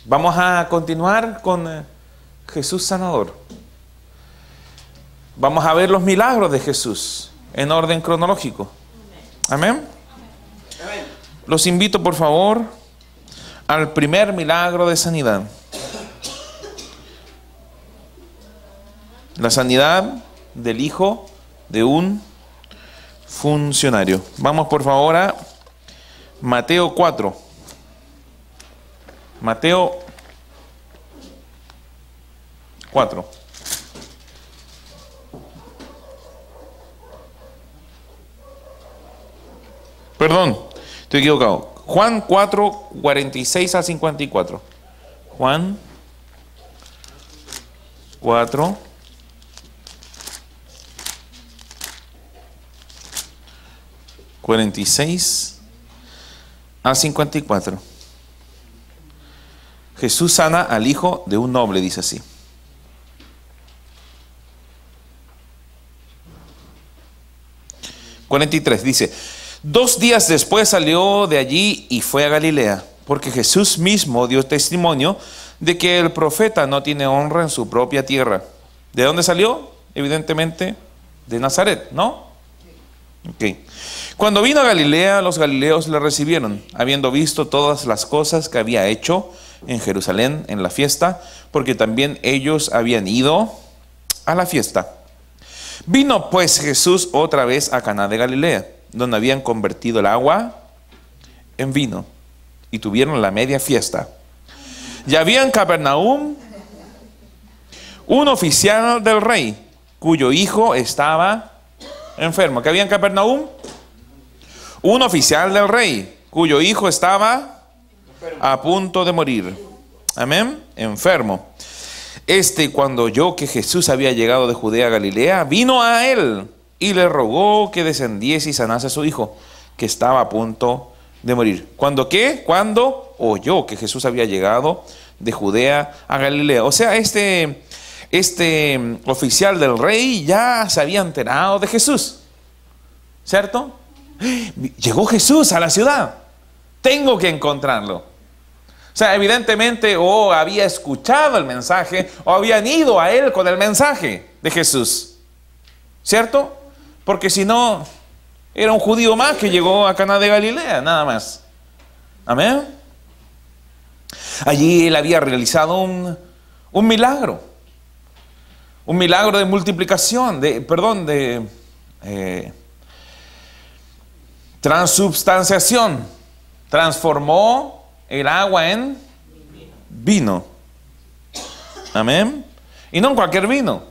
Vamos a continuar con Jesús sanador. Vamos a ver los milagros de Jesús en orden cronológico. Amén. Los invito, por favor, al primer milagro de sanidad. La sanidad del hijo de un funcionario. Vamos, por favor, a Mateo 4. Mateo 4. Perdón, estoy equivocado. Juan 4, 46 a 54. Juan 4, 46 a 54. Jesús sana al hijo de un noble, dice así. (43) dice: 2 días después salió de allí y fue a Galilea, porque Jesús mismo dio testimonio de que el profeta no tiene honra en su propia tierra. ¿De dónde salió? Evidentemente de Nazaret, ¿no? Ok. Cuando vino a Galilea, los galileos le recibieron, habiendo visto todas las cosas que había hecho en Jerusalén en la fiesta, porque también ellos habían ido a la fiesta. Vino pues Jesús otra vez a Caná de Galilea, donde habían convertido el agua en vino, y tuvieron la media fiesta. Y había en Capernaum un oficial del rey, cuyo hijo estaba enfermo. ¿Qué había en Capernaum? Un oficial del rey, cuyo hijo estaba a punto de morir. Amén. Enfermo. Cuando oyó que Jesús había llegado de Judea a Galilea, vino a él y le rogó que descendiese y sanase a su hijo, que estaba a punto de morir. ¿Cuándo qué? Cuando oyó que Jesús había llegado de Judea a Galilea. O sea, este oficial del rey ya se había enterado de Jesús, ¿cierto? Llegó Jesús a la ciudad, tengo que encontrarlo. O sea, evidentemente o había escuchado el mensaje o habían ido a él con el mensaje de Jesús, ¿cierto? Porque si no, era un judío más que llegó a Caná de Galilea, nada más. Amén. Allí él había realizado un milagro. Un milagro de multiplicación, de transubstanciación. Transformó el agua en vino. Amén. Y no en cualquier vino,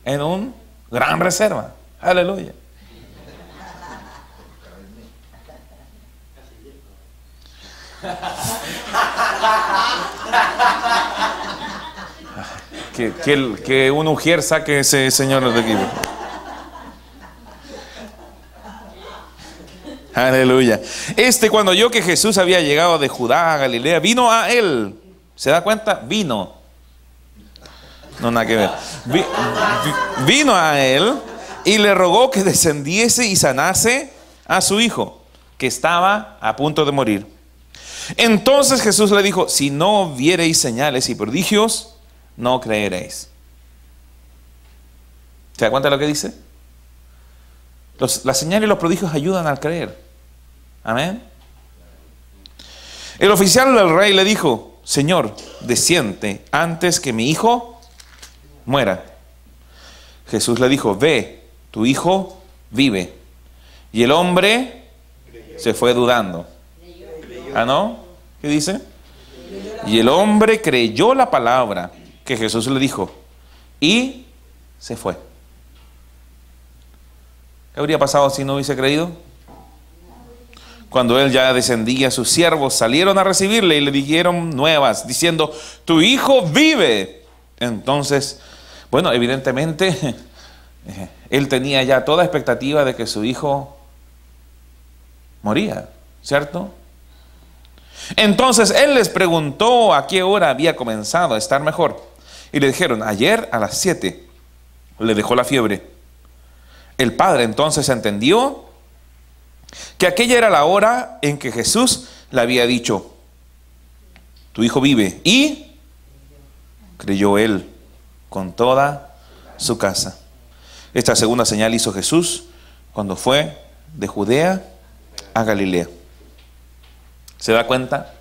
en un gran reserva. Aleluya. Que un ujier saque ese señor de aquí. Aleluya. Cuando oyó que Jesús había llegado de Judá a Galilea, vino a él. ¿Se da cuenta? Vino. No, nada que ver. Vino a él y le rogó que descendiese y sanase a su hijo, que estaba a punto de morir. Entonces Jesús le dijo: si no viereis señales y prodigios, no creeréis. ¿Se da cuenta de lo que dice? Las señales y los prodigios ayudan al creer. Amén. El oficial del rey le dijo: Señor, desciende antes que mi hijo muera. Jesús le dijo: ve, tu hijo vive. Y el hombre se fue dudando. ¿Ah, no? ¿Qué dice? Y el hombre creyó la palabra que Jesús le dijo y se fue. ¿Qué habría pasado si no hubiese creído? Cuando él ya descendía, sus siervos salieron a recibirle y le dijeron nuevas, diciendo: tu hijo vive. Entonces, bueno, evidentemente, él tenía ya toda expectativa de que su hijo moría, ¿cierto? Entonces él les preguntó a qué hora había comenzado a estar mejor. Y le dijeron: ayer a las 7 le dejó la fiebre. El padre entonces entendió que aquella era la hora en que Jesús le había dicho: tu hijo vive. Y creyó él con toda su casa. Esta segunda señal hizo Jesús cuando fue de Judea a Galilea. ¿Se da cuenta?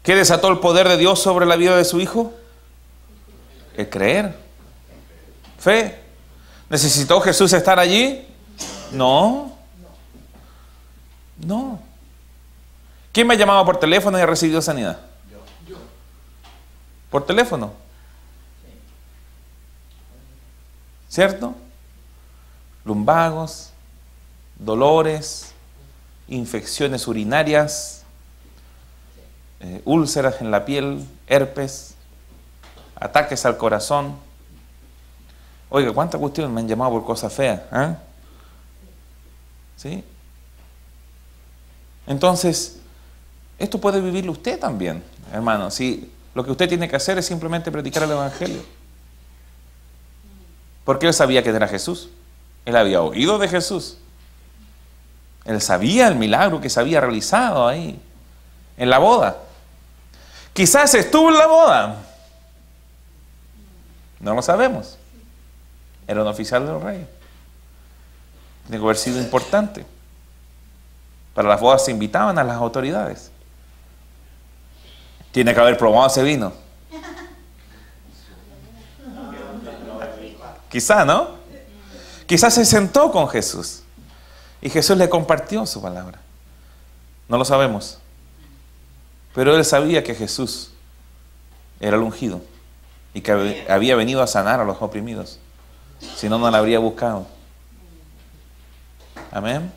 ¿Qué desató el poder de Dios sobre la vida de su hijo? El creer. Fe. ¿Necesitó Jesús estar allí? No. No. ¿Quién me ha llamado por teléfono y ha recibido sanidad? Yo. ¿Por teléfono? ¿Cierto? Lumbagos, dolores, infecciones urinarias, úlceras en la piel, herpes, ataques al corazón. Oiga, ¿cuántas cuestiones me han llamado por cosas feas? ¿Eh? ¿Sí? Entonces, esto puede vivirlo usted también, hermano. Si lo que usted tiene que hacer es simplemente predicar el Evangelio. Porque él sabía quién era Jesús. Él había oído de Jesús. Él sabía el milagro que se había realizado ahí, en la boda. Quizás estuvo en la boda. No lo sabemos. Era un oficial del rey. Tiene que haber sido importante. Para las bodas se invitaban a las autoridades. Tiene que haber probado ese vino. Quizá, ¿no? Quizás se sentó con Jesús y Jesús le compartió su palabra. No lo sabemos. Pero él sabía que Jesús era el ungido y que había venido a sanar a los oprimidos. Si no, no la habría buscado. Amén.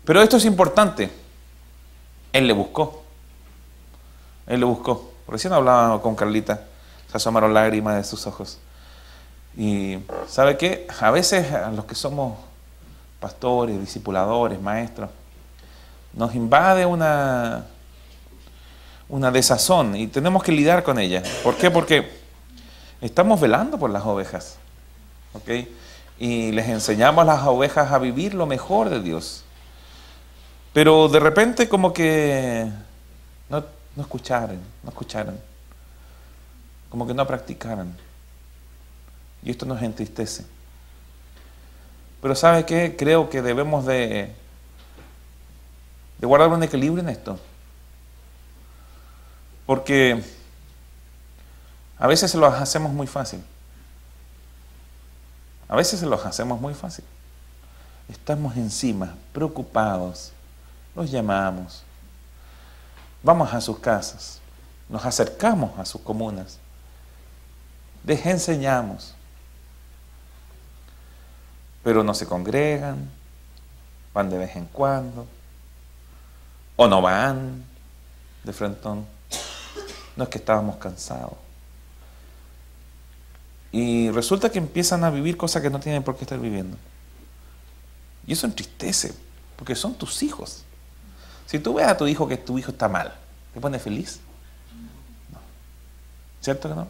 Pero esto es importante. Él le buscó. Él le buscó. Recién hablaba con Carlita. Se asomaron lágrimas de sus ojos. Y ¿sabe qué? A veces a los que somos pastores, discipuladores, maestros, nos invade una desazón y tenemos que lidiar con ella. ¿Por qué? Porque estamos velando por las ovejas, ¿ok? Y les enseñamos a las ovejas a vivir lo mejor de Dios. Pero de repente como que no escucharon, como que no practicaron. Y esto nos entristece. Pero ¿sabe qué? Creo que debemos de guardar un equilibrio en esto. Porque a veces se los hacemos muy fácil. A veces se los hacemos muy fácil. Estamos encima, preocupados. Los llamamos. Vamos a sus casas. Nos acercamos a sus comunas. Les enseñamos. Pero no se congregan, van de vez en cuando, o no van de frentón. No, es que estábamos cansados. Y resulta que empiezan a vivir cosas que no tienen por qué estar viviendo. Y eso entristece, porque son tus hijos. Si tú ves a tu hijo que tu hijo está mal, ¿te pone feliz? No. ¿Cierto que no?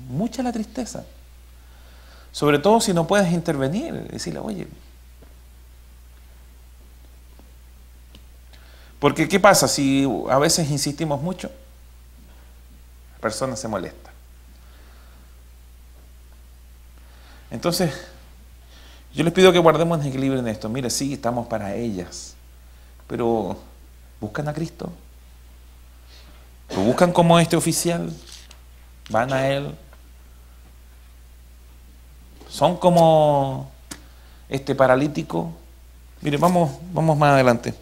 Mucha la tristeza. Sobre todo si no puedes intervenir, decirle, oye. Porque ¿qué pasa? Si a veces insistimos mucho, la persona se molesta. Entonces, yo les pido que guardemos el equilibrio en esto. Mire, sí, estamos para ellas, pero ¿buscan a Cristo? ¿Lo buscan como este oficial? ¿Van a Él? ¿Son como este paralítico? Mire, vamos más adelante.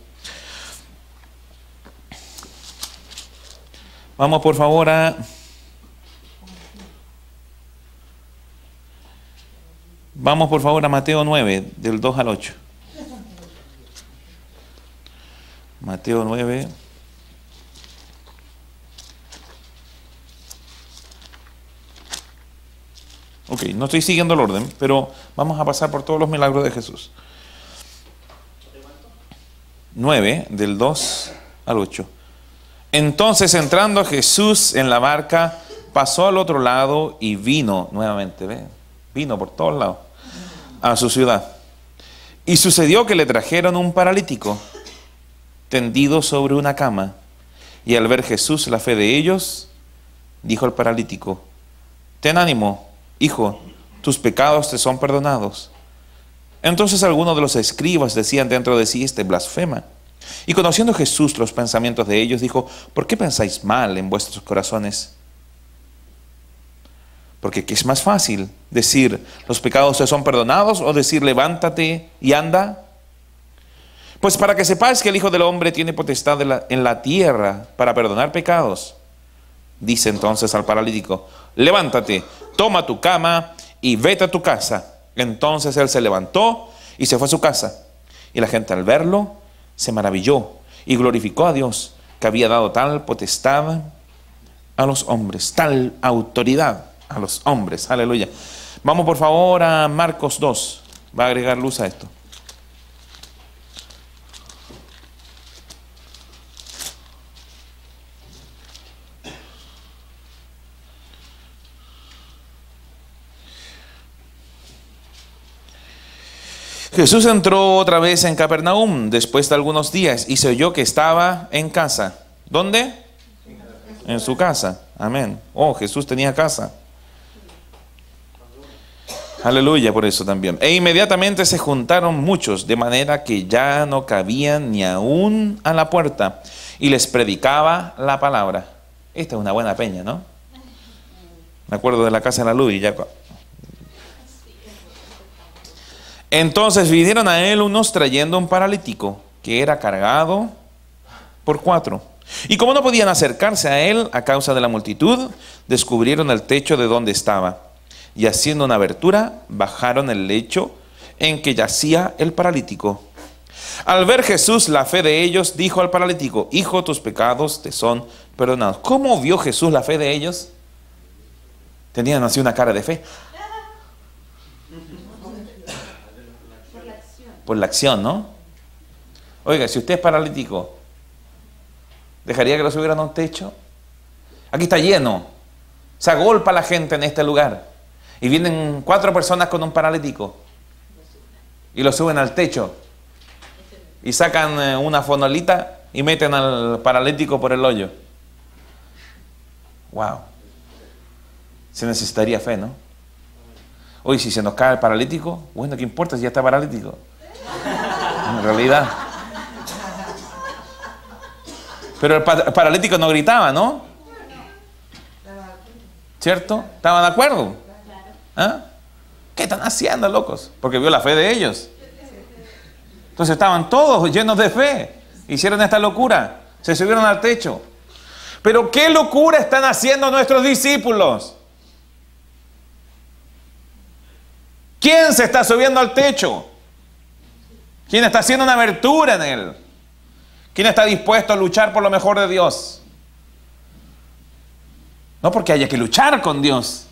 Vamos por favor a... Vamos por favor a Mateo 9, del 2 al 8. Mateo 9. Ok, no estoy siguiendo el orden, pero vamos a pasar por todos los milagros de Jesús. 9, del 2 al 8. Entonces, entrando Jesús en la barca, pasó al otro lado y vino nuevamente, ¿ve? Vino por todos lados a su ciudad. Y sucedió que le trajeron un paralítico tendidos sobre una cama. Y al ver Jesús la fe de ellos, dijo al paralítico: ten ánimo, hijo, tus pecados te son perdonados. Entonces algunos de los escribas decían dentro de sí: este blasfema. Y conociendo Jesús los pensamientos de ellos, dijo: ¿por qué pensáis mal en vuestros corazones? Porque ¿qué es más fácil? ¿Decir los pecados te son perdonados o decir levántate y anda? Pues para que sepáis que el Hijo del Hombre tiene potestad en la tierra para perdonar pecados. Dice entonces al paralítico: levántate, toma tu cama y vete a tu casa. Entonces él se levantó y se fue a su casa. Y la gente al verlo se maravilló y glorificó a Dios, que había dado tal potestad a los hombres, tal autoridad a los hombres. Aleluya. Vamos por favor a Marcos 2. Va a agregar luz a esto. Jesús entró otra vez en Capernaum después de algunos días y se oyó que estaba en casa. ¿Dónde? En su casa. Amén. Oh, Jesús tenía casa. Aleluya por eso también. E inmediatamente se juntaron muchos, de manera que ya no cabían ni aún a la puerta, y les predicaba la palabra. Esta es una buena peña, ¿no? Me acuerdo de la casa de la luz y ya... Entonces vinieron a él unos trayendo un paralítico que era cargado por 4. Y como no podían acercarse a él a causa de la multitud, descubrieron el techo de donde estaba. Y haciendo una abertura, bajaron el lecho en que yacía el paralítico. Al ver Jesús la fe de ellos, dijo al paralítico: hijo, tus pecados te son perdonados. ¿Cómo vio Jesús la fe de ellos? Tenían así una cara de fe. Por la acción, ¿no? Oiga, si usted es paralítico, ¿dejaría que lo subieran a un techo? Aquí está lleno. Se agolpa la gente en este lugar. Y vienen 4 personas con un paralítico. Y lo suben al techo. Y sacan una fonolita y meten al paralítico por el hoyo. Wow. Se necesitaría fe, ¿no? Oye, si se nos cae el paralítico, bueno, ¿qué importa si ya está paralítico? En realidad. Pero el paralítico no gritaba, ¿no? ¿Cierto? ¿Estaban de acuerdo? ¿Ah? ¿Qué están haciendo, locos? Porque vio la fe de ellos. Entonces estaban todos llenos de fe. Hicieron esta locura. Se subieron al techo. Pero ¿qué locura están haciendo nuestros discípulos? ¿Quién se está subiendo al techo? ¿Quién está haciendo una abertura en él? ¿Quién está dispuesto a luchar por lo mejor de Dios? No porque haya que luchar con Dios,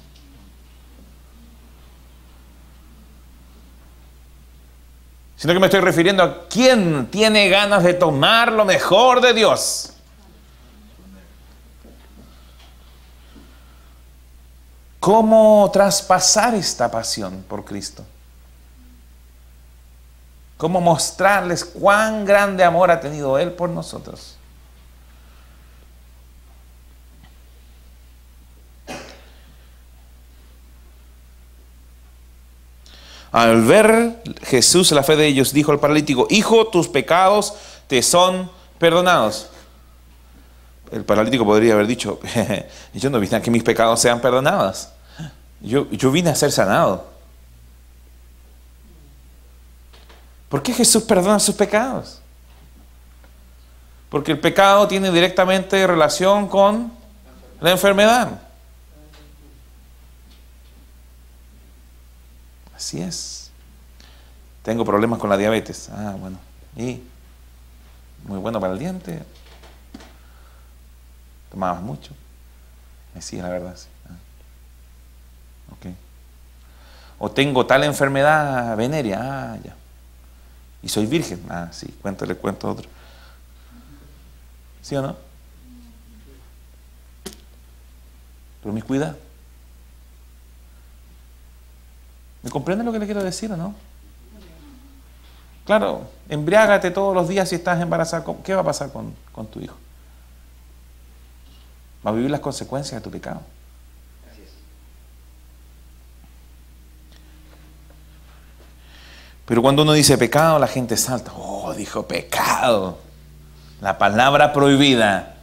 sino que me estoy refiriendo a quién tiene ganas de tomar lo mejor de Dios. ¿Cómo traspasar esta pasión por Cristo? ¿Cómo mostrarles cuán grande amor ha tenido Él por nosotros? Al ver Jesús la fe de ellos, dijo al paralítico: hijo, tus pecados te son perdonados. El paralítico podría haber dicho: yo no vine a que mis pecados sean perdonados. Yo vine a ser sanado. ¿Por qué Jesús perdona sus pecados? Porque el pecado tiene directamente relación con la enfermedad. Así es. Tengo problemas con la diabetes. Ah, bueno. Y muy bueno para el diente. Tomabas mucho. Sí, la verdad. Sí. Ah. Ok. O tengo tal enfermedad venérea. Ah, ya. Y soy virgen. Ah, sí, cuento otro. ¿Sí o no? Promiscuidad. ¿Me comprende lo que le quiero decir o no? Claro, embriágate todos los días si estás embarazada. ¿Qué va a pasar con tu hijo? Va a vivir las consecuencias de tu pecado. Pero cuando uno dice pecado, la gente salta. Oh, dijo pecado. La palabra prohibida.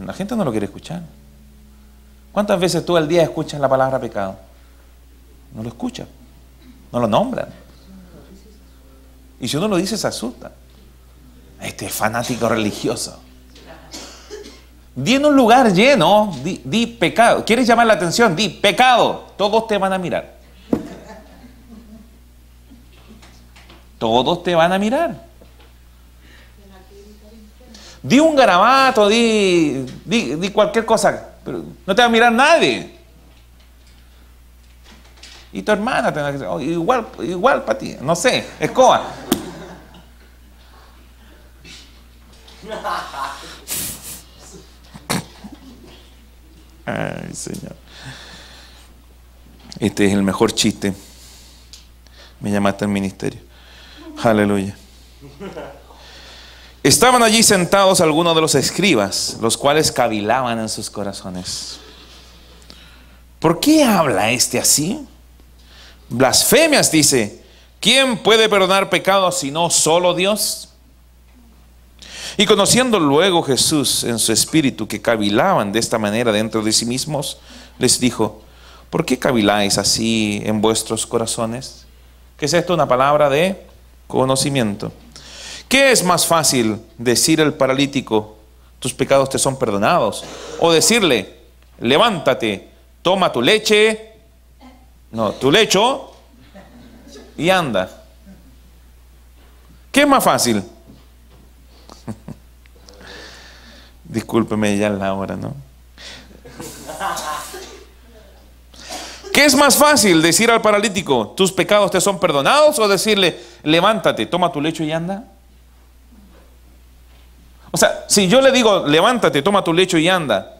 La gente no lo quiere escuchar. ¿Cuántas veces tú al día escuchas la palabra pecado? No lo escuchas. No lo nombran. Y si uno lo dice, se asusta. Este es fanático religioso. Di en un lugar lleno, di pecado. ¿Quieres llamar la atención? Di pecado. Todos te van a mirar. Todos te van a mirar. Di un garabato, di cualquier cosa, pero no te va a mirar nadie. Y tu hermana te va a decir, oh, igual para ti, no sé, escoba. Ay, Señor. Este es el mejor chiste. Me llamaste al ministerio. Aleluya. Estaban allí sentados algunos de los escribas, los cuales cavilaban en sus corazones. ¿Por qué habla este así? Blasfemias, dice. ¿Quién puede perdonar pecados sino solo Dios? Y conociendo luego Jesús en su espíritu que cavilaban de esta manera dentro de sí mismos, les dijo: ¿por qué caviláis así en vuestros corazones? ¿Qué es esto? Una palabra de conocimiento. ¿Qué es más fácil decir al paralítico, tus pecados te son perdonados? O decirle, levántate, toma tu leche, tu lecho y anda. ¿Qué es más fácil? Discúlpeme, ya es la hora, ¿no? ¿Qué es más fácil decir al paralítico, tus pecados te son perdonados? O decirle, levántate, toma tu lecho y anda. O sea, si yo le digo, levántate, toma tu lecho y anda,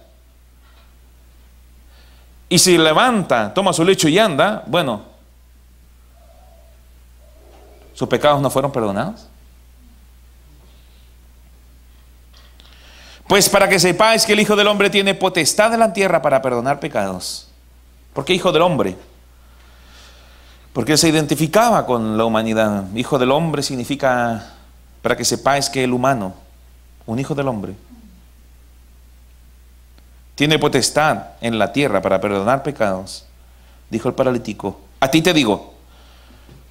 y si levanta, toma su lecho y anda, bueno, ¿sus pecados no fueron perdonados? Pues para que sepáis que el Hijo del Hombre tiene potestad en la tierra para perdonar pecados. ¿Por qué Hijo del Hombre? Porque él se identificaba con la humanidad. Hijo del Hombre significa, para que sepáis que el humano, un hijo del hombre, tiene potestad en la tierra para perdonar pecados. Dijo el paralítico, a ti te digo,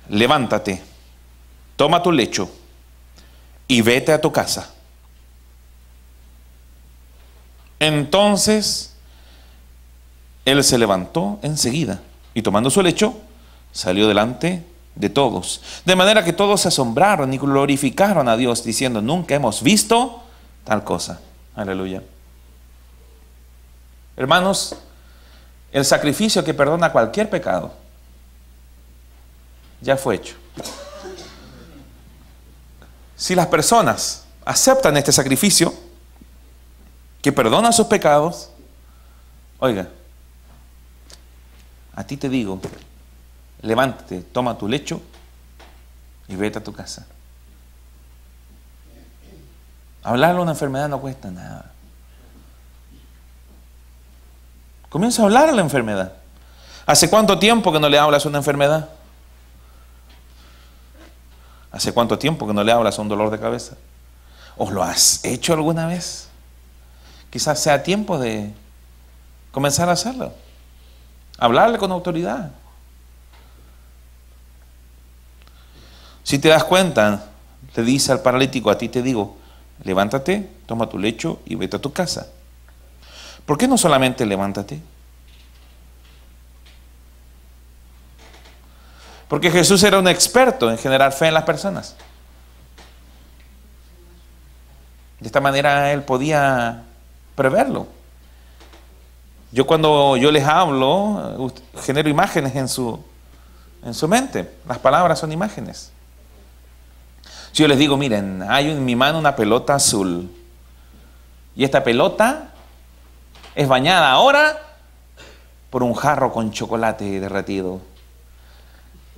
levántate, toma tu lecho y vete a tu casa. Entonces él se levantó enseguida y tomando su lecho salió delante de todos, de manera que todos se asombraron y glorificaron a Dios diciendo, nunca hemos visto tal cosa. Aleluya. Hermanos, el sacrificio que perdona cualquier pecado ya fue hecho. Si las personas aceptan este sacrificio que perdona sus pecados, oiga, a ti te digo, levántate, toma tu lecho y vete a tu casa. Hablarle a una enfermedad no cuesta nada. Comienza a hablar a la enfermedad. ¿Hace cuánto tiempo que no le hablas a una enfermedad? ¿Hace cuánto tiempo que no le hablas a un dolor de cabeza? ¿O lo has hecho alguna vez? Quizás sea tiempo de comenzar a hacerlo. Hablarle con autoridad. Si te das cuenta, le dice al paralítico, a ti te digo, levántate, toma tu lecho y vete a tu casa. ¿Por qué no solamente levántate? Porque Jesús era un experto en generar fe en las personas. De esta manera él podía preverlo. Cuando yo les hablo, genero imágenes en su mente. Las palabras son imágenes. Si yo les digo, miren, hay en mi mano una pelota azul y esta pelota es bañada ahora por un jarro con chocolate derretido.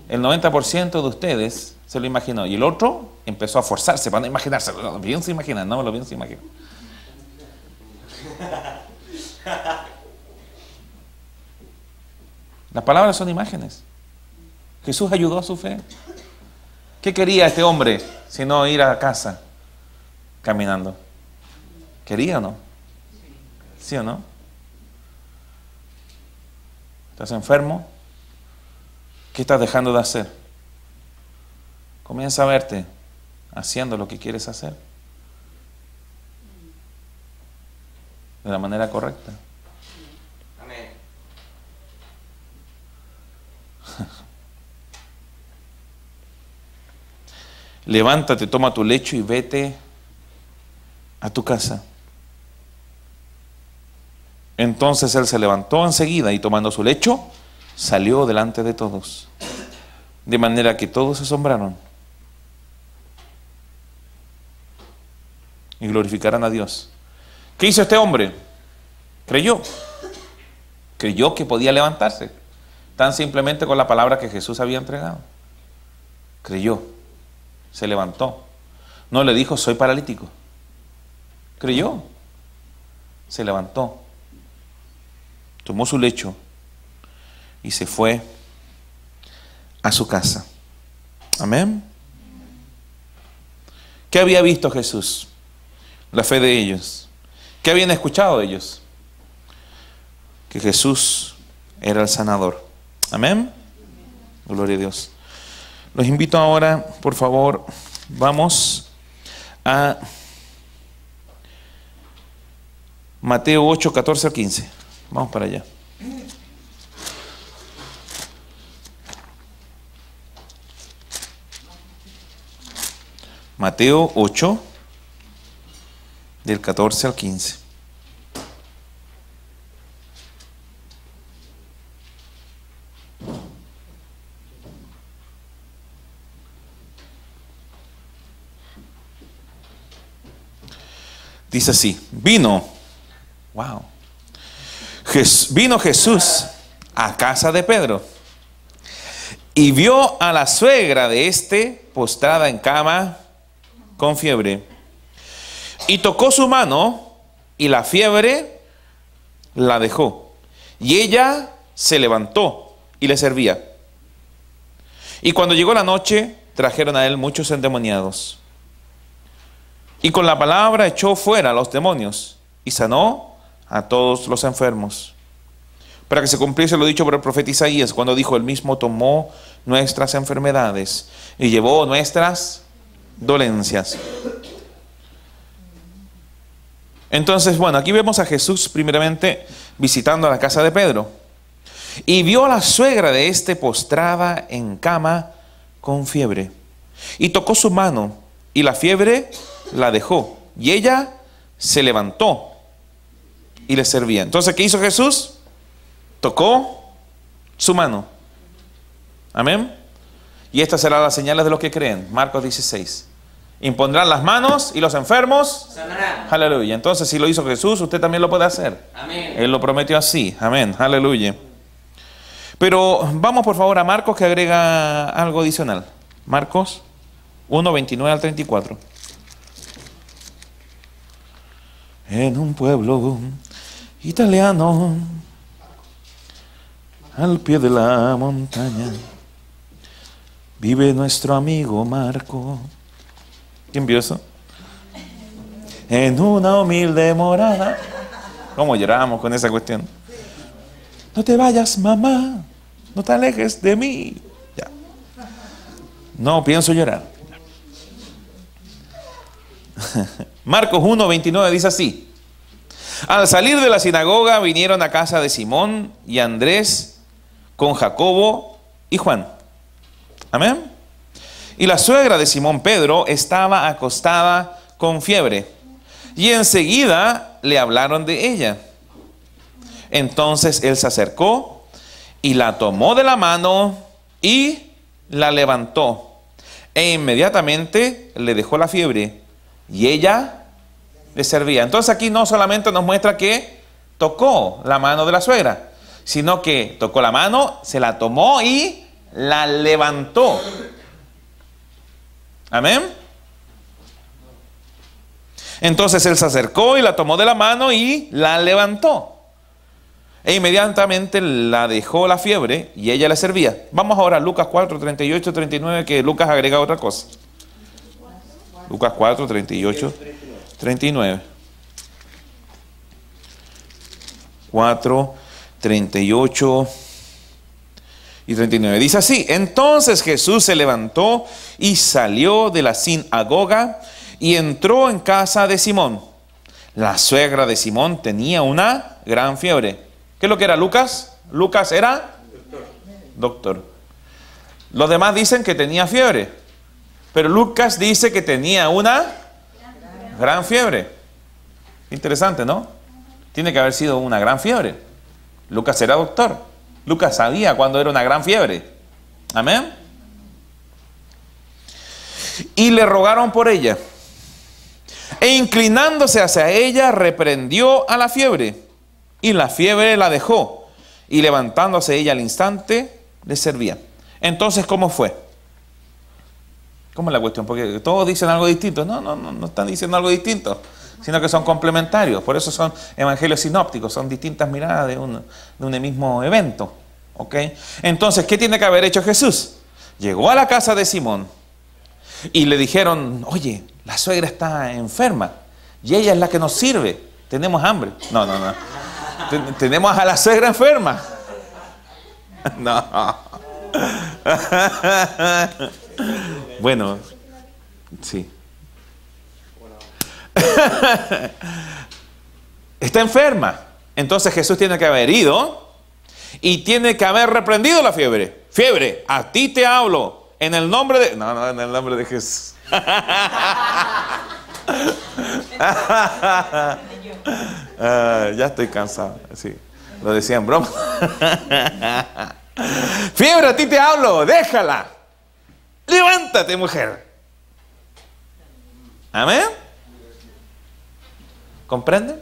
El 90% de ustedes se lo imaginó. Y el otro empezó a forzarse para no imaginárselo. No, bien se imagina, no, lo bien se imagina. Las palabras son imágenes. Jesús ayudó a su fe. ¿Qué quería este hombre sino ir a casa caminando? ¿Quería o no? ¿Sí o no? ¿Estás enfermo? ¿Qué estás dejando de hacer? Comienza a verte haciendo lo que quieres hacer de la manera correcta. Amén. Levántate, toma tu lecho y vete a tu casa. Entonces él se levantó enseguida y tomando su lecho, salió delante de todos. De manera que todos se asombraron y glorificaron a Dios. ¿Qué hizo este hombre? Creyó. Creyó que podía levantarse. Tan simplemente con la palabra que Jesús había entregado. Creyó. Se levantó. No le dijo, soy paralítico. Creyó. Se levantó. Tomó su lecho y se fue a su casa. Amén. ¿Qué había visto Jesús? La fe de ellos. ¿Qué habían escuchado ellos? Que Jesús era el sanador. Amén. Gloria a Dios. Los invito ahora, por favor, vamos a Mateo 8, 14 al 15. Vamos para allá. Mateo 8, del 14 al 15. Dice así, vino Jesús a casa de Pedro y vio a la suegra de éste postrada en cama con fiebre. Y tocó su mano y la fiebre la dejó. Y ella se levantó y le servía. Y cuando llegó la noche, trajeron a él muchos endemoniados. Y con la palabra echó fuera a los demonios y sanó a todos los enfermos. Para que se cumpliese lo dicho por el profeta Isaías, cuando dijo, él mismo tomó nuestras enfermedades y llevó nuestras dolencias. Entonces, bueno, aquí vemos a Jesús primeramente visitando a la casa de Pedro. Y vio a la suegra de éste postrada en cama con fiebre. Y tocó su mano y la fiebre la dejó. Y ella se levantó y le servía. Entonces, ¿qué hizo Jesús? Tocó su mano. Amén. Y estas serán las señales de los que creen. Marcos 16. Impondrán las manos y los enfermos sanarán. Aleluya. Entonces, si lo hizo Jesús, usted también lo puede hacer. Amén. Él lo prometió así. Amén. Aleluya. Pero vamos por favor a Marcos, que agrega algo adicional. Marcos 1, 29 al 34. En un pueblo italiano, al pie de la montaña, vive nuestro amigo Marco. ¿Quién vio eso? En una humilde morada. ¿Cómo lloramos con esa cuestión? No te vayas, mamá, no te alejes de mí. Ya. No pienso llorar. Marcos 1, 29 dice así. Al salir de la sinagoga vinieron a casa de Simón y Andrés con Jacobo y Juan. Amén. Y la suegra de Simón Pedro estaba acostada con fiebre. Y enseguida le hablaron de ella. Entonces él se acercó y la tomó de la mano y la levantó. E inmediatamente le dejó la fiebre y ella le servía. Entonces aquí no solamente nos muestra que tocó la mano de la suegra, sino que tocó la mano, se la tomó y la levantó. Amén. Entonces él se acercó y la tomó de la mano y la levantó. E inmediatamente la dejó la fiebre y ella le servía. Vamos ahora a Lucas 4, 38, 39, que Lucas agrega otra cosa. Lucas 4, 38, 39. 4, 38 y 39. Dice así: entonces Jesús se levantó y salió de la sinagoga y entró en casa de Simón. La suegra de Simón tenía una gran fiebre. ¿Qué es lo que era Lucas? Lucas era doctor. Los demás dicen que tenía fiebre, pero Lucas dice que tenía una gran fiebre. Interesante, ¿no? Tiene que haber sido una gran fiebre. Lucas era doctor. Lucas sabía cuándo era una gran fiebre. Amén. Y le rogaron por ella. E inclinándose hacia ella, reprendió a la fiebre. Y la fiebre la dejó. Y levantándose ella al instante, le servía. Entonces, ¿cómo fue? ¿Cómo es la cuestión? Porque todos dicen algo distinto. No están diciendo algo distinto, sino que son complementarios. Por eso son evangelios sinópticos, son distintas miradas de un mismo evento. ¿Ok? Entonces, ¿qué tiene que haber hecho Jesús? Llegó a la casa de Simón y le dijeron: oye, la suegra está enferma y ella es la que nos sirve. Tenemos hambre. No. Tenemos a la suegra enferma. No. Bueno, sí. Está enferma. Entonces Jesús tiene que haber ido y tiene que haber reprendido la fiebre. Fiebre, a ti te hablo en el nombre de... No, en el nombre de Jesús. Ya estoy cansado. Sí, lo decía en broma. Fiebre, a ti te hablo, déjala. Levántate, mujer. Amén. ¿Comprende?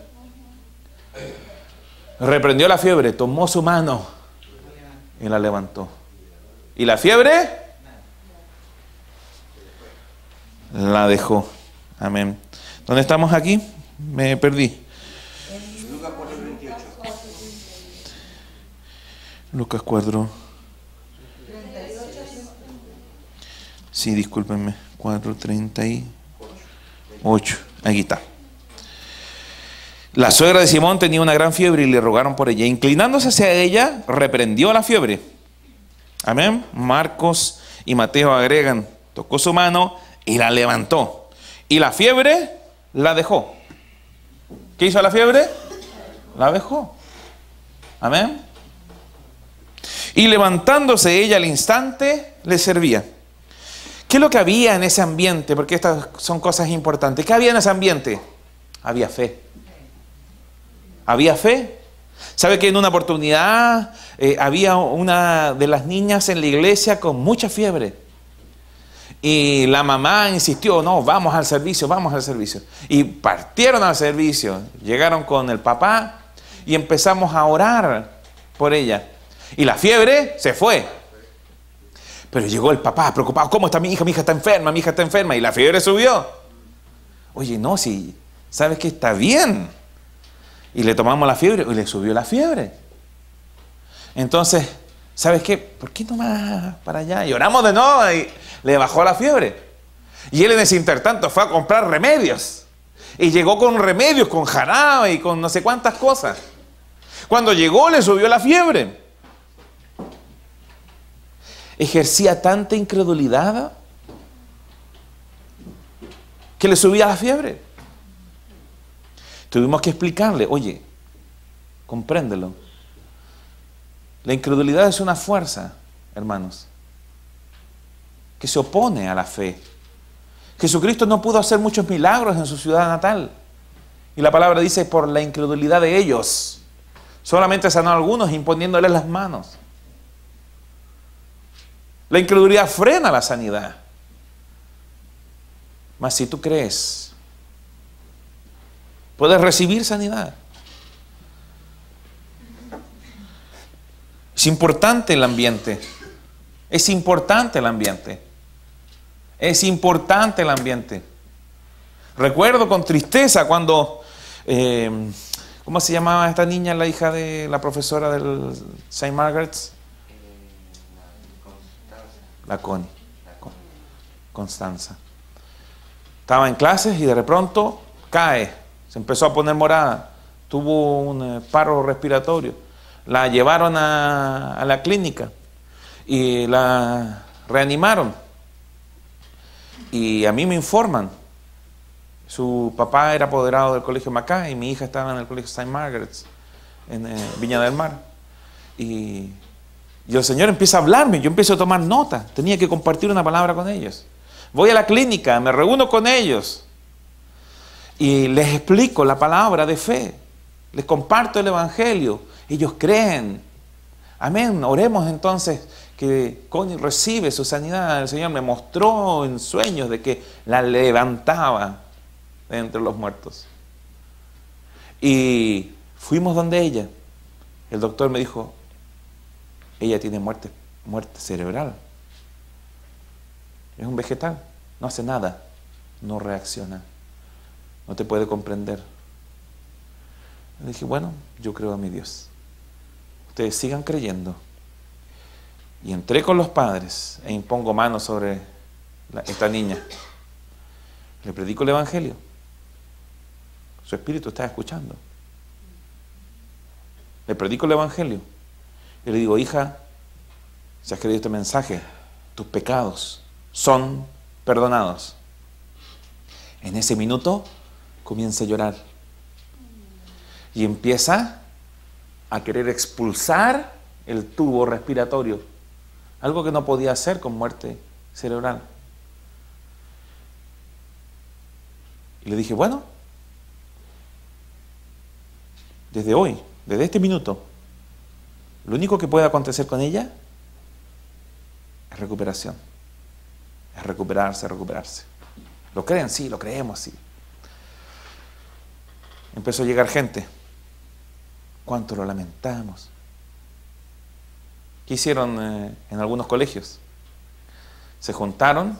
Reprendió la fiebre, tomó su mano y la levantó. ¿Y la fiebre? La dejó. Amén. ¿Dónde estamos aquí? Me perdí. Lucas 4. Sí, discúlpenme. 4:38. Aquí está. La suegra de Simón tenía una gran fiebre y le rogaron por ella. Inclinándose hacia ella, reprendió la fiebre. Amén. Marcos y Mateo agregan: tocó su mano y la levantó. Y la fiebre la dejó. ¿Qué hizo la fiebre? La dejó. Amén. Y levantándose ella al instante, le servía. ¿Qué es lo que había en ese ambiente? Porque estas son cosas importantes. ¿Qué había en ese ambiente? Había fe. Había fe. ¿Sabe que en una oportunidad había una de las niñas en la iglesia con mucha fiebre? Y la mamá insistió: no, vamos al servicio, vamos al servicio. Y partieron al servicio, llegaron con el papá y empezamos a orar por ella. Y la fiebre se fue. Pero llegó el papá preocupado: ¿cómo está mi hija? Mi hija está enferma, mi hija está enferma. Y la fiebre subió. Oye, no, si sabes que está bien. Y le tomamos la fiebre y le subió la fiebre. Entonces, ¿sabes qué? ¿Por qué no más para allá? Y oramos de nuevo y le bajó la fiebre. Y él en ese intertanto fue a comprar remedios. Y llegó con remedios, con jarabe y con no sé cuántas cosas. Cuando llegó le subió la fiebre. Ejercía tanta incredulidad que le subía la fiebre. Tuvimos que explicarle: oye, compréndelo. La incredulidad es una fuerza, hermanos, que se opone a la fe. Jesucristo no pudo hacer muchos milagros en su ciudad natal. Y la palabra dice: por la incredulidad de ellos. Solamente sanó a algunos imponiéndoles las manos. La incredulidad frena la sanidad. Mas si tú crees, puedes recibir sanidad. Es importante el ambiente. Es importante el ambiente. Es importante el ambiente. Recuerdo con tristeza cuando, ¿cómo se llamaba esta niña, la hija de la profesora del St. Margaret's? La Connie. Constanza. Estaba en clases y de pronto cae. Se empezó a poner morada. Tuvo un paro respiratorio. La llevaron a la clínica y la reanimaron. Y a mí me informan. Su papá era apoderado del colegio Mackay y mi hija estaba en el colegio St. Margaret's en Viña del Mar. Y el Señor empieza a hablarme, yo empiezo a tomar nota. Tenía que compartir una palabra con ellos. Voy a la clínica, me reúno con ellos y les explico la palabra de fe. Les comparto el evangelio. Ellos creen. Amén. Oremos entonces que Connie recibe su sanidad. El Señor me mostró en sueños de que la levantaba de entre los muertos. Y fuimos donde ella. El doctor me dijo, ella tiene muerte cerebral. Es un vegetal. No hace nada. No reacciona. No te puede comprender. Le dije, bueno, yo creo a mi Dios. Ustedes sigan creyendo. Y entré con los padres e impongo manos sobre esta niña. Le predico el evangelio. Su espíritu está escuchando. Le predico el evangelio. Y le digo, hija, si has creído este mensaje, tus pecados son perdonados. En ese minuto comienza a llorar. Y empieza a querer expulsar el tubo respiratorio. Algo que no podía hacer con muerte cerebral. Y le dije, bueno, desde hoy, desde este minuto, lo único que puede acontecer con ella es recuperación. Es recuperarse, recuperarse. ¿Lo creen? Sí, lo creemos, sí. Empezó a llegar gente. ¿Cuánto lo lamentamos? ¿Qué hicieron en algunos colegios? Se juntaron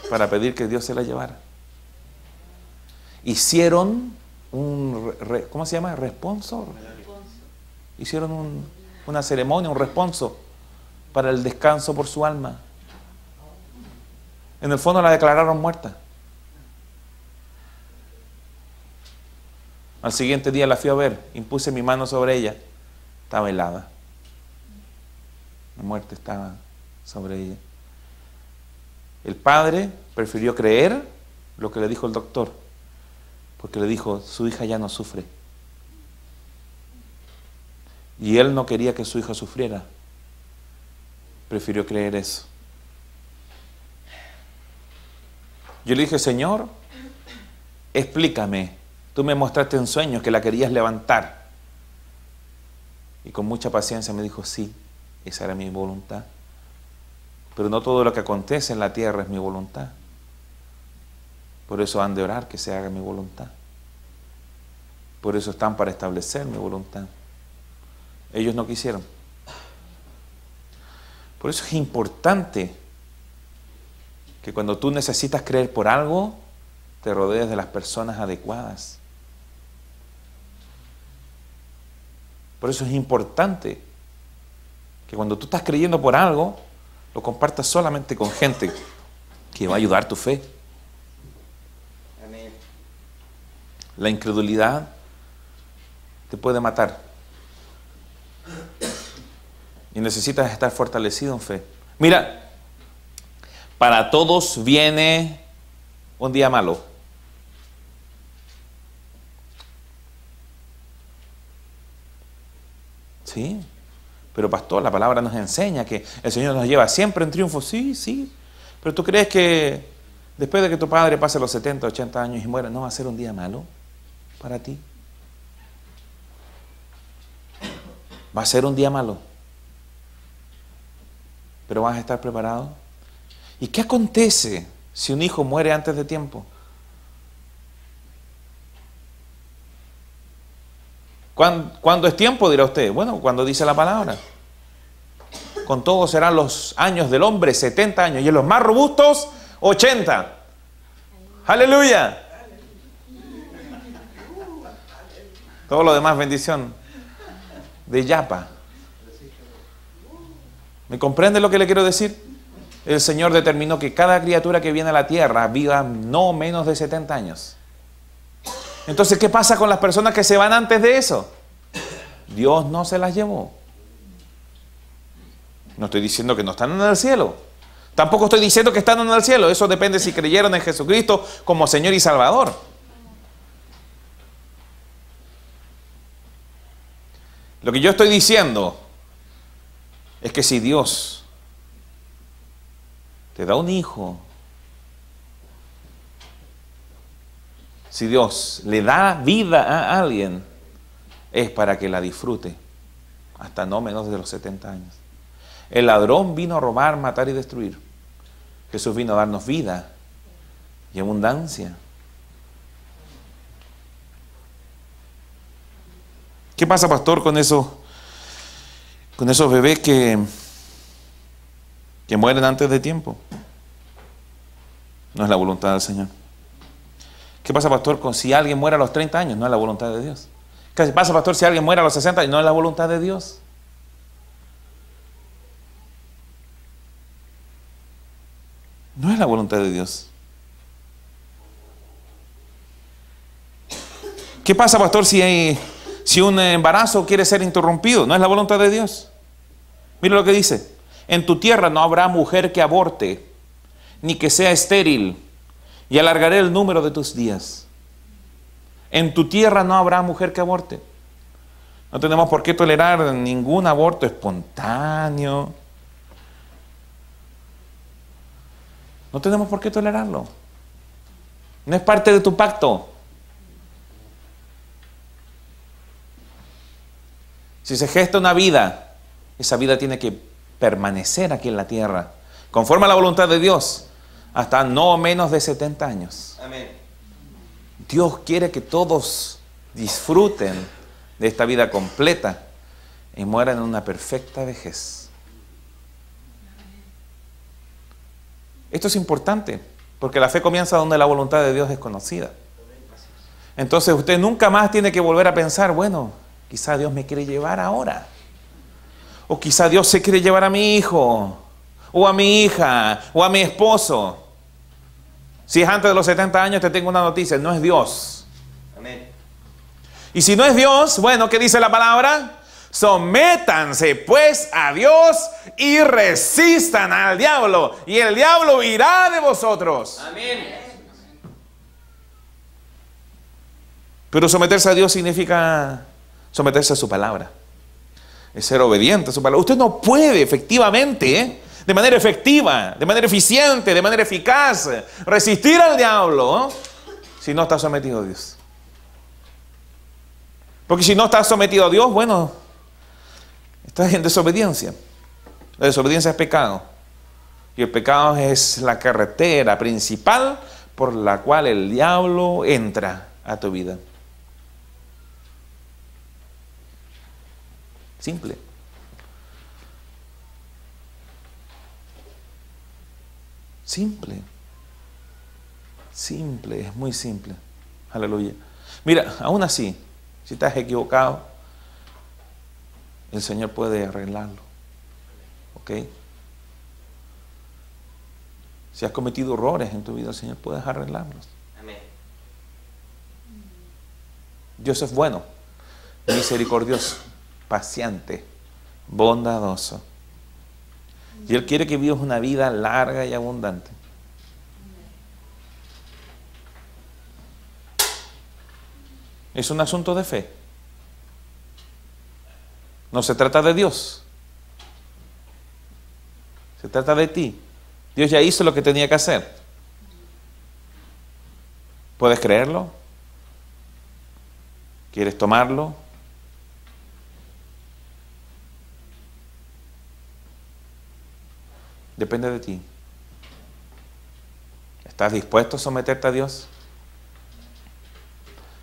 para pedir que Dios se la llevara. Hicieron ¿cómo se llama? ¿Responso? Hicieron una ceremonia, un responso para el descanso por su alma. En el fondo la declararon muerta. Al siguiente día la fui a ver, impuse mi mano sobre ella, estaba helada. La muerte estaba sobre ella. El padre prefirió creer lo que le dijo el doctor, porque le dijo, su hija ya no sufre. Y él no quería que su hija sufriera. Prefirió creer eso. Yo le dije, Señor, explícame. Tú me mostraste en sueños que la querías levantar. Y con mucha paciencia me dijo, sí, esa era mi voluntad. Pero no todo lo que acontece en la tierra es mi voluntad. Por eso han de orar que se haga mi voluntad. Por eso están para establecer mi voluntad. Ellos no quisieron. Por eso es importante que cuando tú necesitas creer por algo, te rodees de las personas adecuadas. Por eso es importante que cuando tú estás creyendo por algo, lo compartas solamente con gente que va a ayudar tu fe. Amén. La incredulidad te puede matar. Y necesitas estar fortalecido en fe. Mira, para todos viene un día malo. Sí, pero pastor, la palabra nos enseña que el Señor nos lleva siempre en triunfo. Sí, sí, pero ¿tú crees que después de que tu padre pase los 70, 80 años y muera, no va a ser un día malo para ti? Va a ser un día malo, pero vas a estar preparado. ¿Y qué acontece si un hijo muere antes de tiempo? ¿Cuándo es tiempo, dirá usted? Bueno, cuando dice la palabra. con todo serán los años del hombre 70 años y en los más robustos 80. Aleluya. Todo lo demás bendición de Yapa. ¿Me comprende lo que le quiero decir? El Señor determinó que cada criatura que viene a la tierra viva no menos de 70 años. Entonces, ¿qué pasa con las personas que se van antes de eso? Dios no se las llevó. No estoy diciendo que no están en el cielo. Tampoco estoy diciendo que están en el cielo. Eso depende si creyeron en Jesucristo como Señor y Salvador. Lo que yo estoy diciendo es que si Dios te da un hijo, si Dios le da vida a alguien, es para que la disfrute hasta no menos de los 70 años. El ladrón vino a robar, matar y destruir. Jesús vino a darnos vida y abundancia. ¿Qué pasa, pastor, con esos bebés que mueren antes de tiempo? No es la voluntad del Señor. ¿Qué pasa, pastor, con si alguien muere a los 30 años? No es la voluntad de Dios. ¿Qué pasa, pastor, si alguien muere a los 60 años? No es la voluntad de Dios. No es la voluntad de Dios. ¿Qué pasa, pastor, si un embarazo quiere ser interrumpido? No es la voluntad de Dios. Mira lo que dice. En tu tierra no habrá mujer que aborte, ni que sea estéril, y alargaré el número de tus días. En tu tierra no habrá mujer que aborte. No tenemos por qué tolerar ningún aborto espontáneo. No tenemos por qué tolerarlo. No es parte de tu pacto. Si se gesta una vida, esa vida tiene que permanecer aquí en la tierra, conforme a la voluntad de Dios, hasta no menos de 70 años. Amén. Dios quiere que todos disfruten de esta vida completa y mueran en una perfecta vejez. Esto es importante, porque la fe comienza donde la voluntad de Dios es conocida. Entonces usted nunca más tiene que volver a pensar, bueno, quizá Dios me quiere llevar ahora. O quizá Dios se quiere llevar a mi hijo, o a mi hija, o a mi esposo. Si es antes de los 70 años, te tengo una noticia, no es Dios. Amén. Y si no es Dios, bueno, ¿qué dice la palabra? Sométanse pues a Dios y resistan al diablo, y el diablo huirá de vosotros. Amén. Pero someterse a Dios significa someterse a su palabra. Es ser obediente a su palabra. Usted no puede efectivamente, de manera efectiva, de manera eficiente, de manera eficaz, resistir al diablo, si no está sometido a Dios. Porque si no está sometido a Dios, bueno, estás en desobediencia. La desobediencia es pecado. Y el pecado es la carretera principal por la cual el diablo entra a tu vida. Simple. Simple. Simple, es muy simple. Aleluya. Mira, aún así, si estás equivocado, el Señor puede arreglarlo. ¿Ok? Si has cometido errores en tu vida, el Señor puede arreglarlos. Amén. Dios es bueno, misericordioso, paciente, bondadoso. Y Él quiere que vivas una vida larga y abundante. Es un asunto de fe. No se trata de Dios. Se trata de ti. Dios ya hizo lo que tenía que hacer. ¿Puedes creerlo? ¿Quieres tomarlo? Depende de ti. ¿Estás dispuesto a someterte a Dios?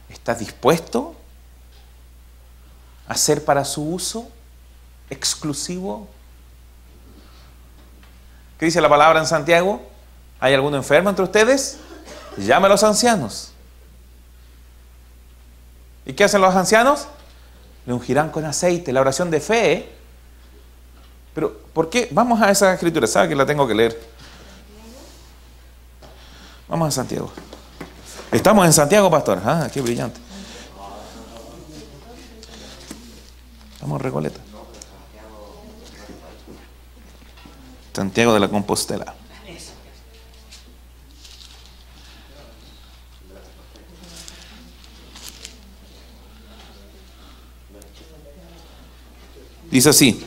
¿Estás dispuesto a ser para su uso exclusivo? ¿Qué dice la palabra en Santiago? ¿Hay alguno enfermo entre ustedes? Llame a los ancianos. ¿Y qué hacen los ancianos? Le ungirán con aceite, la oración de fe. Pero, ¿por qué? Vamos a esa escritura, ¿sabe que la tengo que leer? Vamos a Santiago. Estamos en Santiago, pastor. Ah, qué brillante. Estamos en Recoleta. Santiago de la Compostela. Dice así,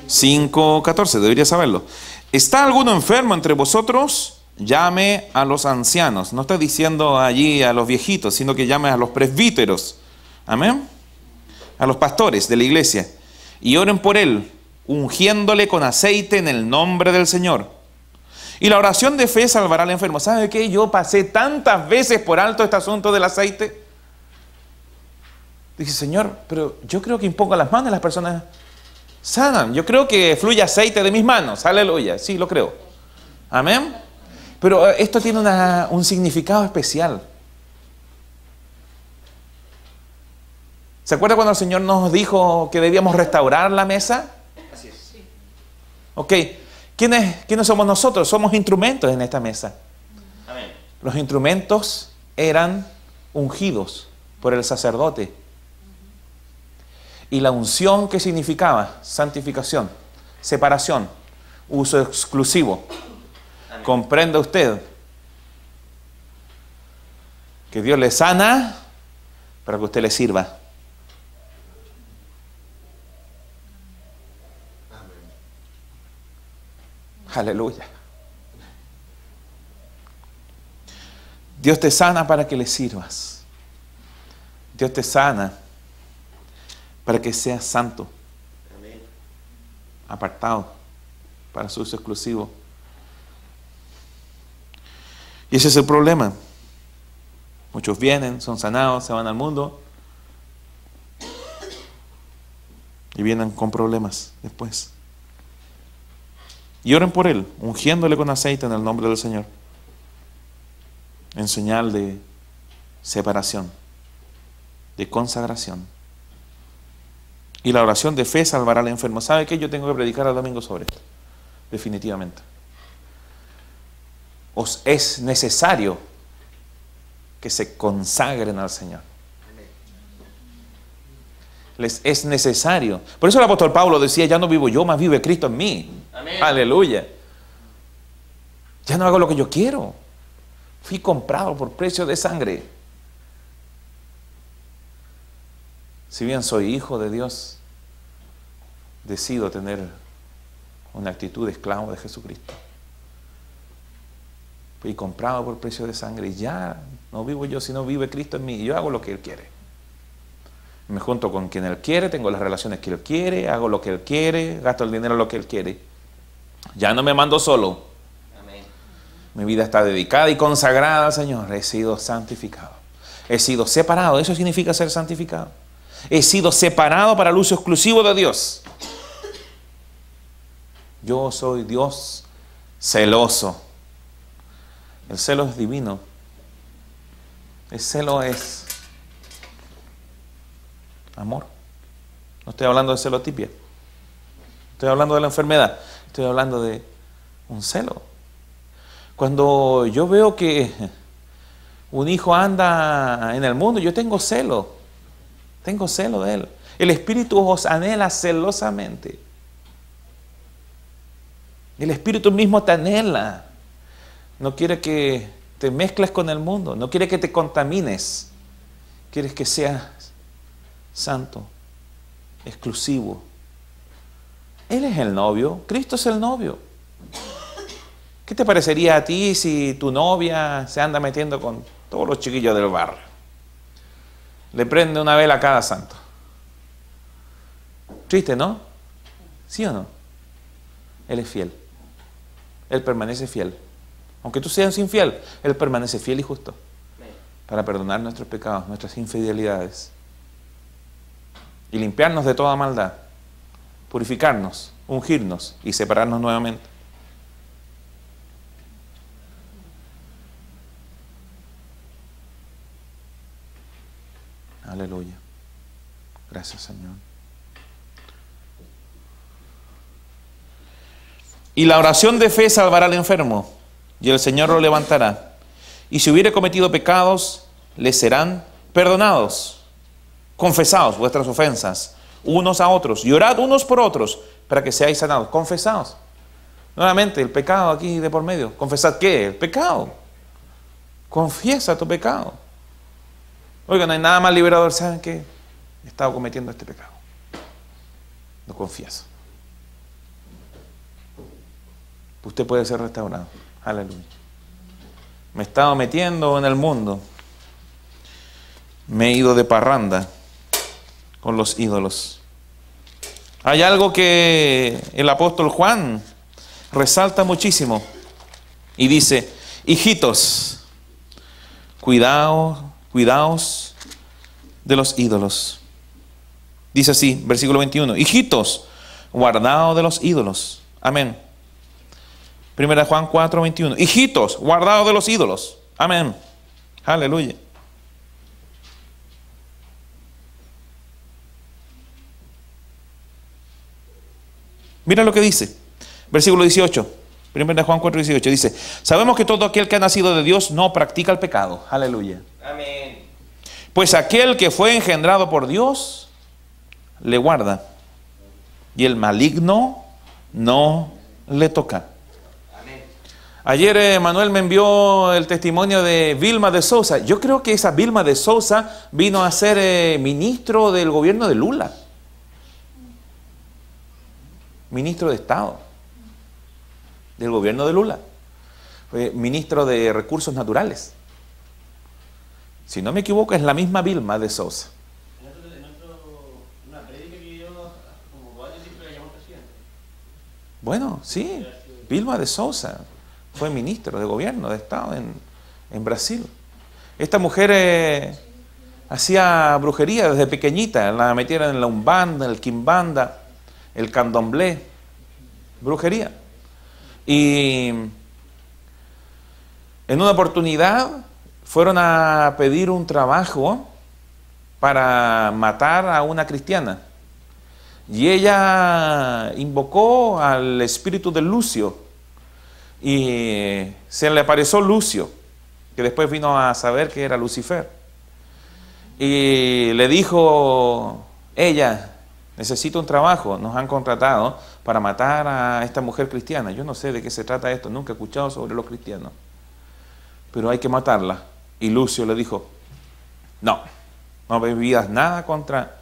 5:14, debería saberlo. ¿Está alguno enfermo entre vosotros? Llame a los ancianos. No está diciendo allí a los viejitos, sino que llame a los presbíteros. Amén. A los pastores de la iglesia. Y oren por él, ungiéndole con aceite en el nombre del Señor. Y la oración de fe salvará al enfermo. ¿Sabe qué? Yo pasé tantas veces por alto este asunto del aceite. Dije, Señor, pero yo creo que impongo las manos y las personas sanan. Yo creo que fluye aceite de mis manos. Aleluya. Sí, lo creo. Amén. Pero esto tiene un significado especial. ¿Se acuerda cuando el Señor nos dijo que debíamos restaurar la mesa? Así es. Ok. ¿Quiénes somos nosotros? Somos instrumentos en esta mesa. Amén. Los instrumentos eran ungidos por el sacerdote. Y la unción, ¿qué significaba? Santificación, separación, uso exclusivo. Amén. ¿Comprende usted que Dios le sana para que usted le sirva? Amén. Aleluya. Dios te sana para que le sirvas. Dios te sana para que seas santo, Amén. apartado para su uso exclusivo. Y ese es el problema. Muchos vienen, son sanados, se van al mundo y vienen con problemas después. Y oren por él, ungiéndole con aceite en el nombre del Señor, en señal de separación, de consagración. Y la oración de fe salvará al enfermo. ¿Sabe qué? Yo tengo que predicar el domingo sobre esto. Definitivamente. Os es necesario que se consagren al Señor. Les es necesario. Por eso el apóstol Pablo decía, ya no vivo yo, más vive Cristo en mí. Amén. Aleluya. Ya no hago lo que yo quiero. Fui comprado por precio de sangre. Si bien soy hijo de Dios, decido tener una actitud de esclavo de Jesucristo. Fui comprado por precio de sangre y ya no vivo yo, sino vive Cristo en mí. Y yo hago lo que Él quiere. Me junto con quien Él quiere, tengo las relaciones que Él quiere, hago lo que Él quiere, gasto el dinero en lo que Él quiere. Ya no me mando solo. Amén. Mi vida está dedicada y consagrada al Señor. He sido santificado. He sido separado. Eso significa ser santificado. He sido separado para el uso exclusivo de Dios. Yo soy Dios celoso. El celo es divino. El celo es amor. No estoy hablando de celotipia. Estoy hablando de la enfermedad. Estoy hablando de un celo. Cuando yo veo que un hijo anda en el mundo, yo tengo celo. Tengo celo de él. El Espíritu os anhela celosamente. El Espíritu mismo te anhela. No quiere que te mezcles con el mundo. No quiere que te contamines. Quieres que seas santo, exclusivo. Él es el novio. Cristo es el novio. ¿Qué te parecería a ti si tu novia se anda metiendo con todos los chiquillos del barrio? Le prende una vela a cada santo. Triste, ¿no? ¿Sí o no? Él es fiel. Él permanece fiel. Aunque tú seas infiel, Él permanece fiel y justo para perdonar nuestros pecados, nuestras infidelidades y limpiarnos de toda maldad, purificarnos ungirnos y separarnos nuevamente. Aleluya. Gracias, Señor. Y la oración de fe salvará al enfermo, y el Señor lo levantará. Y si hubiere cometido pecados, le serán perdonados. Confesaos vuestras ofensas unos a otros, y orad unos por otros, para que seáis sanados. Confesaos. Nuevamente, el pecado aquí de por medio. ¿Confesad qué? El pecado. Confiesa tu pecado. Oiga, no hay nada más liberador. ¿Saben qué? He estado cometiendo este pecado. Lo confieso. Usted puede ser restaurado. Aleluya. Me he estado metiendo en el mundo. Me he ido de parranda con los ídolos. Hay algo que el apóstol Juan resalta muchísimo y dice: hijitos, cuidaos de los ídolos. Dice así, versículo 21, hijitos, guardaos de los ídolos. Amén. Primera Juan 4, 21. Hijitos, guardaos de los ídolos. Amén. Aleluya. Mira lo que dice. Versículo 18. Primera Juan 4, 18. Dice: sabemos que todo aquel que ha nacido de Dios no practica el pecado. Aleluya. Amén. Pues aquel que fue engendrado por Dios le guarda, y el maligno no le toca. Ayer Manuel me envió el testimonio de Vilma de Sousa. Yo creo que esa Vilma de Sousa vino a ser ministro del gobierno de Lula. Ministro de Estado del gobierno de Lula. Fue ministro de Recursos Naturales. Si no me equivoco, es la misma Vilma de Sousa. Una prédica que dio como 2 años siempre la llamó presidente. Bueno, sí, Vilma de Sousa fue ministro de gobierno de Estado en Brasil. Esta mujer hacía brujería desde pequeñita. La metieron en la Umbanda, el Quimbanda, el Candomblé. Brujería. Y en una oportunidad fueron a pedir un trabajo para matar a una cristiana. Y ella invocó al espíritu de Lucio. Y se le apareció Lucio, que después vino a saber que era Lucifer. Y le dijo ella: necesito un trabajo, nos han contratado para matar a esta mujer cristiana. Yo no sé de qué se trata esto, nunca he escuchado sobre los cristianos, pero hay que matarla. Y Lucio le dijo: no bebidas nada contra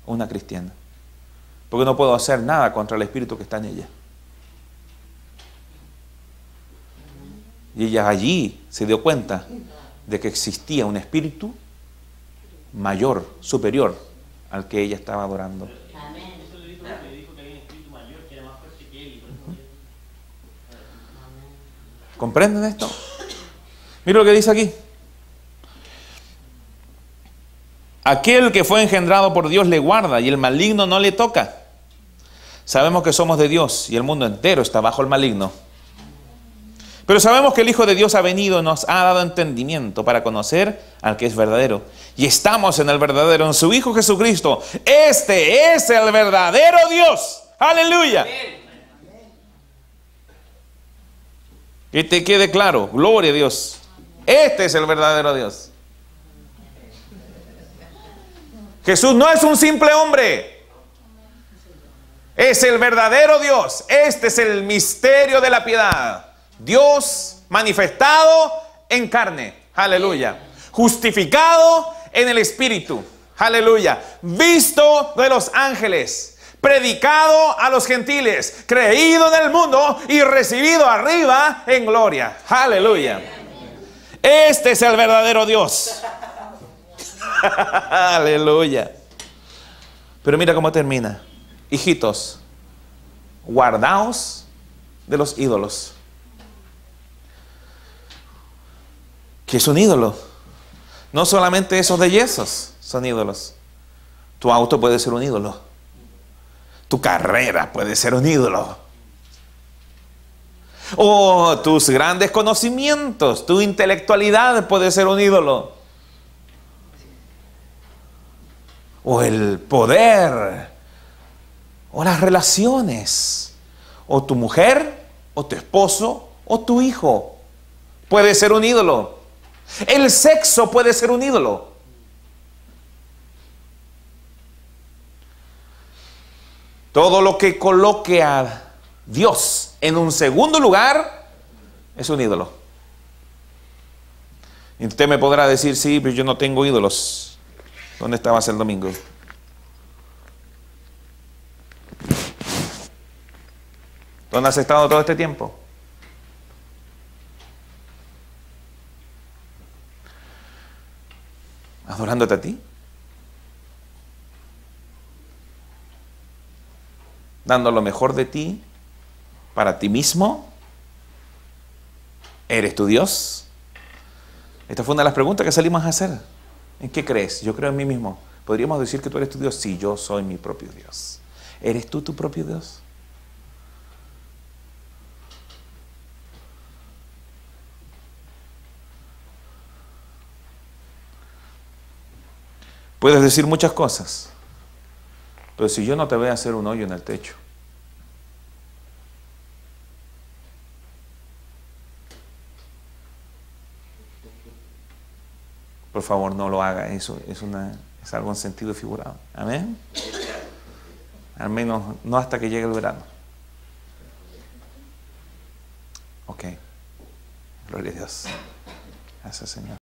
una cristiana, porque no puedo hacer nada contra el espíritu que está en ella. Y ella allí se dio cuenta de que existía un espíritu mayor, superior al que ella estaba adorando. Eso le dijo que había un espíritu mayor que era más fuerte que él. ¿Comprenden esto? Mira lo que dice aquí. Aquel que fue engendrado por Dios le guarda, y el maligno no le toca. Sabemos que somos de Dios y el mundo entero está bajo el maligno. Pero sabemos que el Hijo de Dios ha venido y nos ha dado entendimiento para conocer al que es verdadero. Y estamos en el verdadero, en su Hijo Jesucristo. Este es el verdadero Dios. ¡Aleluya! Que te quede claro. Gloria a Dios. Este es el verdadero Dios. Jesús no es un simple hombre. Es el verdadero Dios. Este es el misterio de la piedad. Dios manifestado en carne. Aleluya. Justificado en el Espíritu. Aleluya. Visto de los ángeles. Predicado a los gentiles. Creído en el mundo y recibido arriba en gloria. Aleluya. Este es el verdadero Dios. Aleluya. Pero mira cómo termina. Hijitos, guardaos de los ídolos. ¿Qué es un ídolo? No solamente esos de yesos son ídolos. Tu auto puede ser un ídolo. Tu carrera puede ser un ídolo. O tus grandes conocimientos, tu intelectualidad puede ser un ídolo. O el poder, o las relaciones, o tu mujer, o tu esposo, o tu hijo. Puede ser un ídolo. El sexo puede ser un ídolo. Todo lo que coloque a Dios en un segundo lugar es un ídolo. Y usted me podrá decir, sí, pero yo no tengo ídolos. ¿Dónde estabas el domingo? ¿Dónde has estado todo este tiempo? ¿Adorándote a ti? ¿Dando lo mejor de ti para ti mismo? ¿Eres tu Dios? Esta fue una de las preguntas que salimos a hacer. ¿En qué crees? Yo creo en mí mismo. ¿Podríamos decir que tú eres tu Dios? Sí, yo soy mi propio Dios. ¿Eres tú tu propio Dios? Puedes decir muchas cosas, pero si yo no te voy a hacer un hoyo en el techo, por favor no lo haga. Eso es algo en sentido figurado. Amén. Al menos no hasta que llegue el verano. Ok. Gloria a Dios. Gracias, Señor.